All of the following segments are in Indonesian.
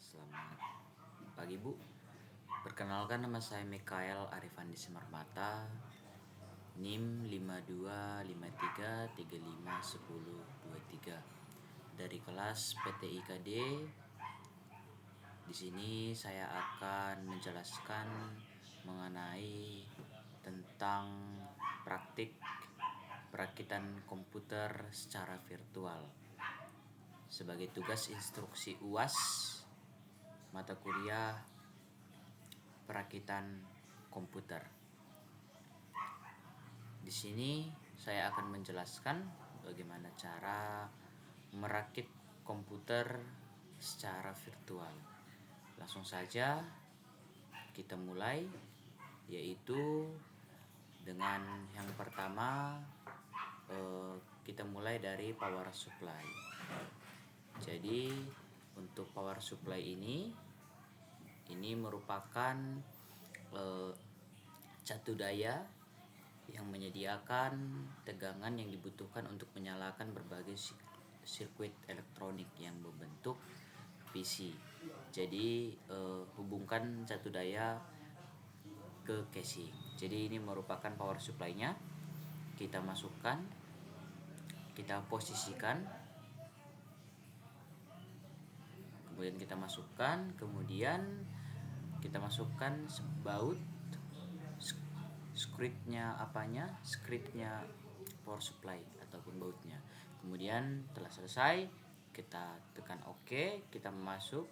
Selamat pagi Bu. Perkenalkan, nama saya Mikael Arifandi Simarmata, NIM 5253351023 dari kelas PTIKD. Di sini saya akan menjelaskan mengenai tentang praktik perakitan komputer secara virtual sebagai tugas instruksi UAS mata kuliah perakitan komputer. Di sini saya akan menjelaskan bagaimana cara merakit komputer secara virtual. Langsung saja kita mulai, yaitu dengan yang pertama kita mulai dari power supply. Jadi untuk power supply ini merupakan catu daya yang menyediakan tegangan yang dibutuhkan untuk menyalakan berbagai sirkuit elektronik yang membentuk PC. Jadi hubungkan catu daya ke casing. Jadi ini merupakan power supply-nya. Kita masukkan, kita posisikan, kemudian kita masukkan baut scriptnya power supply ataupun bautnya. Kemudian setelah selesai kita tekan OK, kita masuk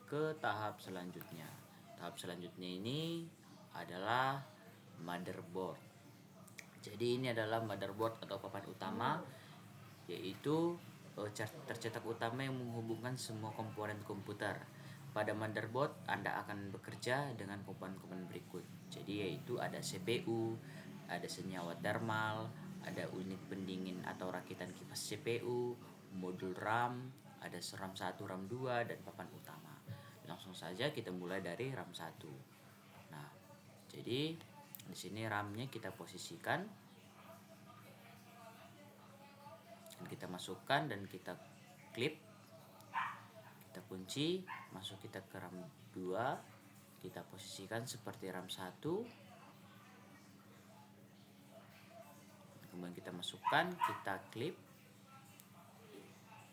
ke tahap selanjutnya. Tahap selanjutnya ini adalah motherboard. Jadi ini adalah motherboard atau papan utama, yaitu tercetak utama yang menghubungkan semua komponen komputer. Pada motherboard Anda akan bekerja dengan komponen-komponen berikut. Jadi yaitu ada CPU, ada senyawa thermal, ada unit pendingin atau rakitan kipas CPU, modul RAM, ada RAM 1, RAM 2, dan papan utama. Langsung saja kita mulai dari RAM 1. Nah, jadi di sini RAM-nya kita posisikan, dan kita masukkan dan kita klip, kita kunci, masuk kita ke RAM 2, kita posisikan seperti RAM 1, kemudian kita masukkan, kita klip.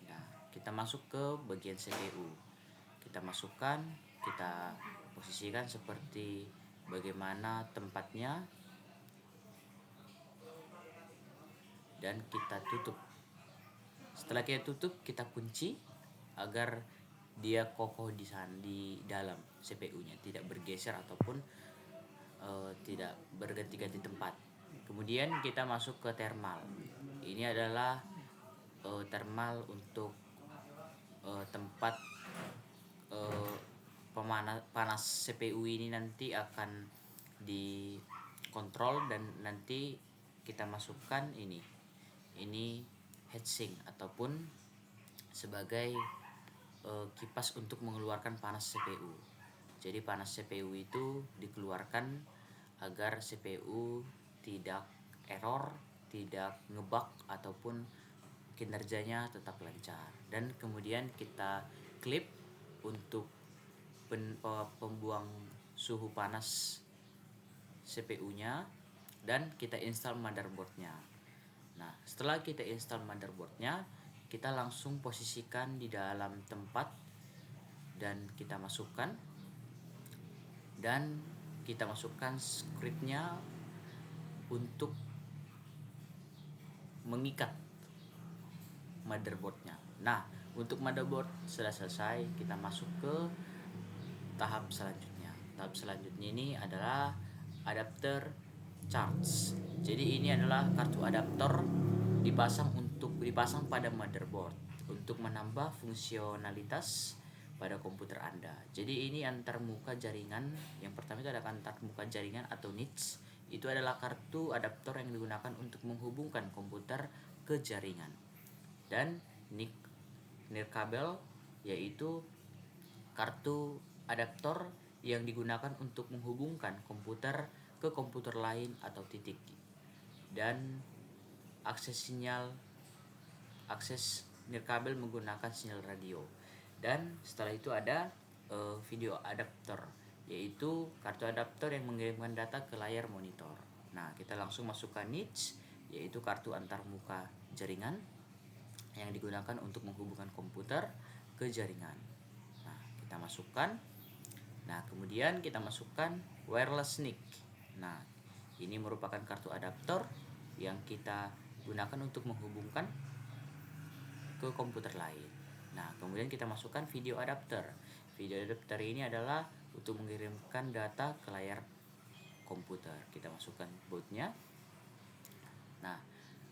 Nah, kita masuk ke bagian CPU, kita masukkan, kita posisikan seperti bagaimana tempatnya, dan kita tutup. Setelah kita tutup, kita kunci agar dia kokoh di dalam CPU-nya, tidak bergeser ataupun tidak berganti-ganti tempat. Kemudian kita masuk ke thermal. Ini adalah thermal untuk tempat panas CPU ini nanti akan dikontrol, dan nanti kita masukkan ini heatsink ataupun sebagai kipas untuk mengeluarkan panas CPU. Jadi panas CPU itu dikeluarkan agar CPU tidak error, tidak ngebug ataupun kinerjanya tetap lancar. Dan kemudian kita klip untuk pembuang suhu panas CPU-nya, dan kita install motherboard-nya. Nah, setelah kita install motherboard-nya, kita langsung posisikan di dalam tempat dan kita masukkan scriptnya untuk mengikat motherboard-nya. Nah, untuk motherboard sudah selesai, kita masuk ke tahap selanjutnya. Tahap selanjutnya ini adalah adapter charge. Jadi ini adalah kartu adaptor dipasang pada motherboard untuk menambah fungsionalitas pada komputer Anda. Jadi ini antar muka jaringan. Yang pertama itu ada antar muka jaringan atau NIC. Itu adalah kartu adaptor yang digunakan untuk menghubungkan komputer ke jaringan. Dan nirkabel yaitu kartu adaptor yang digunakan untuk menghubungkan komputer ke komputer lain atau titik. Dan akses nirkabel menggunakan sinyal radio. Dan setelah itu ada video adapter, yaitu kartu adapter yang mengirimkan data ke layar monitor. Nah, kita langsung masukkan NIC, yaitu kartu antarmuka jaringan yang digunakan untuk menghubungkan komputer ke jaringan. Nah, kita masukkan. Nah, kemudian kita masukkan wireless NIC. Nah, ini merupakan kartu adapter yang kita gunakan untuk menghubungkan ke komputer lain. Nah, kemudian kita masukkan video adapter. Video adapter ini adalah untuk mengirimkan data ke layar komputer. Kita masukkan bautnya. Nah,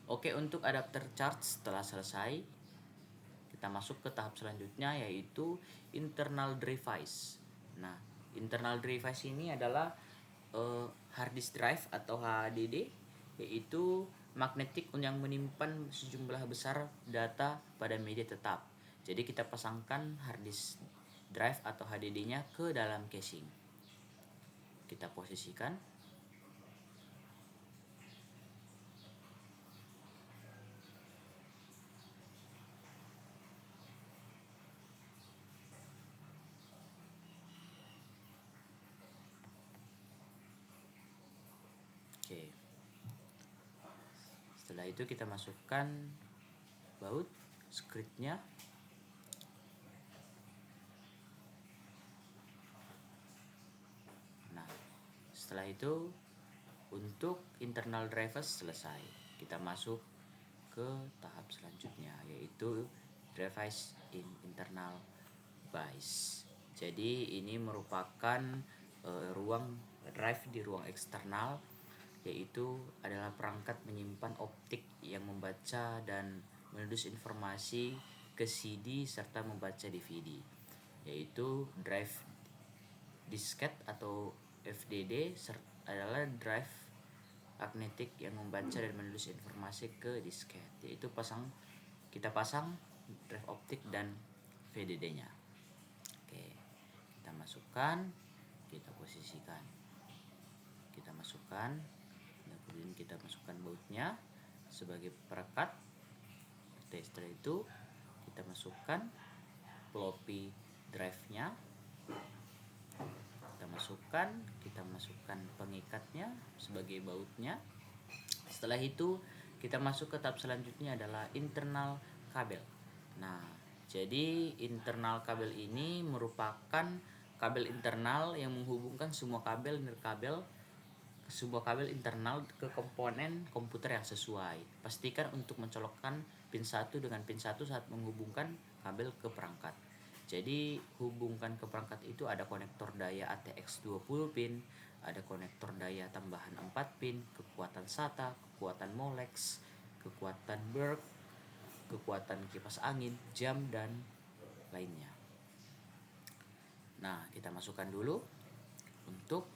oke, untuk adapter charge setelah selesai, kita masuk ke tahap selanjutnya, yaitu internal device. Nah, internal device ini adalah hard disk drive atau HDD, yaitu magnetik yang menyimpan sejumlah besar data pada media tetap. Jadi kita pasangkan hard disk drive atau HDD-nya ke dalam casing. Kita posisikan. Oke. Setelah itu kita masukkan baut scriptnya. Nah, setelah itu untuk internal drivers selesai. Kita masuk ke tahap selanjutnya, yaitu device in internal bus. Jadi ini merupakan ruang drive di ruang eksternal, yaitu adalah perangkat menyimpan optik yang membaca dan menulis informasi ke CD serta membaca DVD, yaitu drive disket atau FDD adalah drive magnetik yang membaca dan menulis informasi ke disket, yaitu kita pasang drive optik dan VDD-nya. Oke, kita masukkan, kita posisikan, kita masukkan, kemudian kita masukkan bautnya sebagai perekat. Setelah itu kita masukkan floppy drive-nya, kita masukkan pengikatnya sebagai bautnya. Setelah itu kita masuk ke tahap selanjutnya adalah internal kabel. Nah, jadi internal kabel ini merupakan kabel internal yang menghubungkan semua kabel internal ke komponen komputer yang sesuai. Pastikan untuk mencolokkan pin 1 dengan pin 1 saat menghubungkan kabel ke perangkat. Jadi hubungkan ke perangkat itu ada konektor daya ATX 20 pin, ada konektor daya tambahan 4 pin, kekuatan SATA, kekuatan Molex, kekuatan Berg, kekuatan kipas angin, jam, dan lainnya. Nah, kita masukkan dulu untuk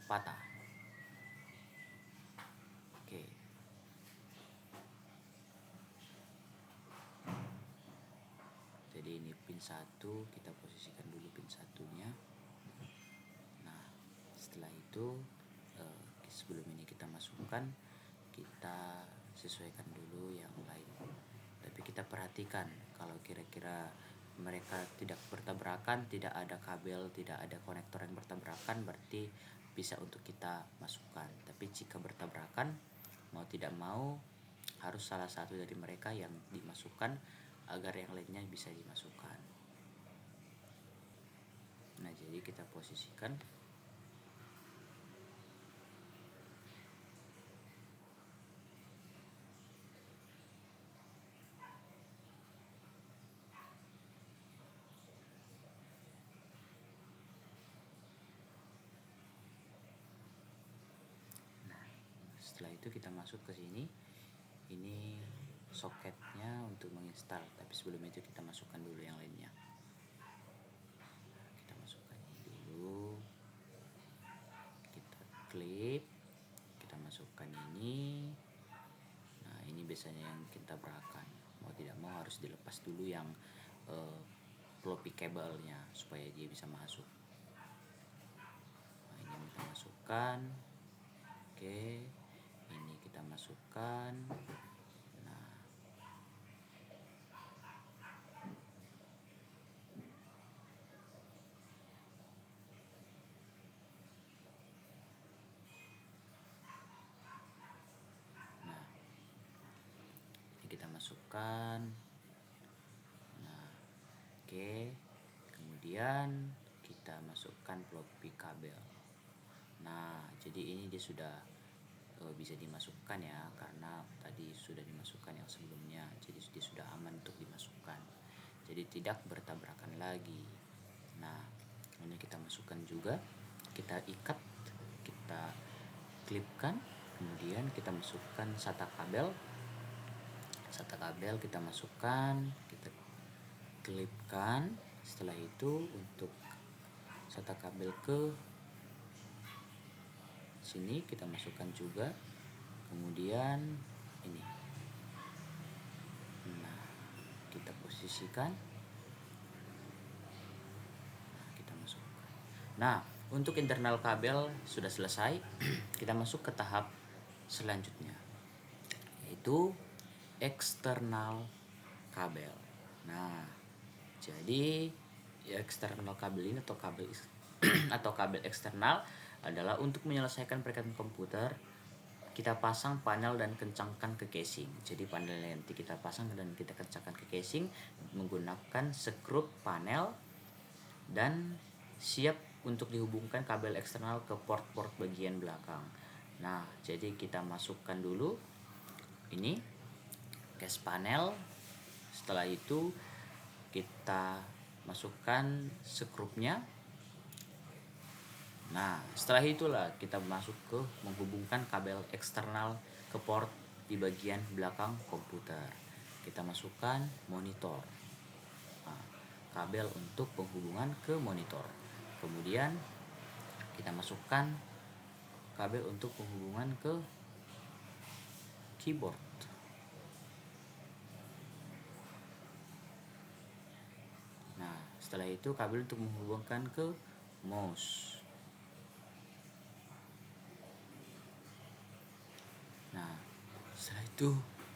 patah. Oke. Jadi ini pin 1, kita posisikan dulu pin 1-nya. Nah, setelah itu sebelum ini kita masukkan, kita sesuaikan dulu yang lain. Tapi kita perhatikan kalau kira-kira mereka tidak bertabrakan, tidak ada kabel, tidak ada konektor yang bertabrakan, berarti bisa untuk kita masukkan. Tapi jika bertabrakan, mau tidak mau harus salah satu dari mereka yang dimasukkan agar yang lainnya bisa dimasukkan. Nah, jadi kita posisikan. Setelah itu kita masuk ke sini. Ini soketnya untuk menginstal, tapi sebelum itu kita masukkan dulu yang lainnya. Kita masukkan ini dulu, kita klip, kita masukkan ini. Nah, ini biasanya yang kita berakan, mau tidak mau harus dilepas dulu yang floppy kabelnya supaya dia bisa masuk. Nah, ini kita masukkan. Oke, ini kita masukkan. Nah, masukkan. Nah, oke. Kemudian kita masukkan floppy kabel. Nah, jadi ini dia sudah bisa dimasukkan ya, karena tadi sudah dimasukkan yang sebelumnya, jadi dia sudah aman untuk dimasukkan, jadi tidak bertabrakan lagi. Nah, ini kita masukkan juga, kita ikat, kita klipkan, kemudian kita masukkan SATA kabel kita masukkan, kita klipkan. Setelah itu untuk SATA kabel ke sini kita masukkan juga, kemudian ini, nah kita posisikan, kita masukkan. Nah, untuk internal kabel sudah selesai. Kita masuk ke tahap selanjutnya, yaitu eksternal kabel. Nah, jadi eksternal kabel ini atau kabel atau kabel eksternal adalah untuk menyelesaikan perikatan komputer. Kita pasang panel dan kencangkan ke casing. Jadi panelnya nanti kita pasang dan kita kencangkan ke casing menggunakan skrup panel, dan siap untuk dihubungkan kabel eksternal ke port-port bagian belakang. Nah, jadi kita masukkan dulu ini case panel. Setelah itu kita masukkan skrupnya. Nah, setelah itulah kita masuk ke menghubungkan kabel eksternal ke port di bagian belakang komputer. Kita masukkan monitor. Nah, kabel untuk penghubungan ke monitor. Kemudian kita masukkan kabel untuk penghubungan ke keyboard. Nah, setelah itu kabel untuk menghubungkan ke mouse. Nah,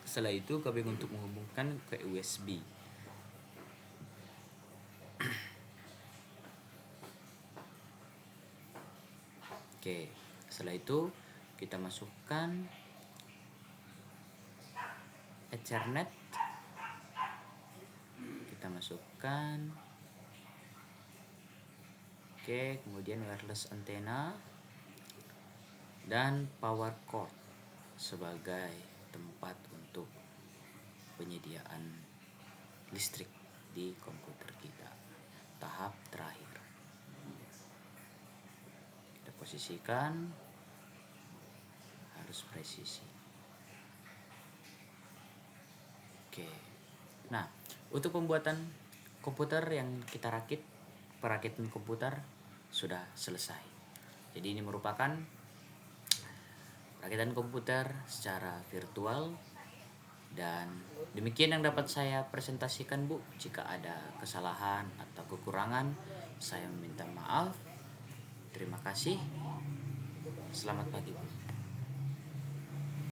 setelah itu kabel untuk menghubungkan ke USB. Oke, setelah itu kita masukkan Ethernet. Kita masukkan. Oke, kemudian wireless antena dan power cord sebagai tempat untuk penyediaan listrik di komputer kita. Tahap terakhir. Kita posisikan, harus presisi. Oke. Nah, untuk pembuatan komputer yang kita perakitan komputer sudah selesai. Jadi ini merupakan perakitan komputer secara virtual, dan demikian yang dapat saya presentasikan, Bu. Jika ada kesalahan atau kekurangan, saya meminta maaf. Terima kasih. Selamat pagi, Bu.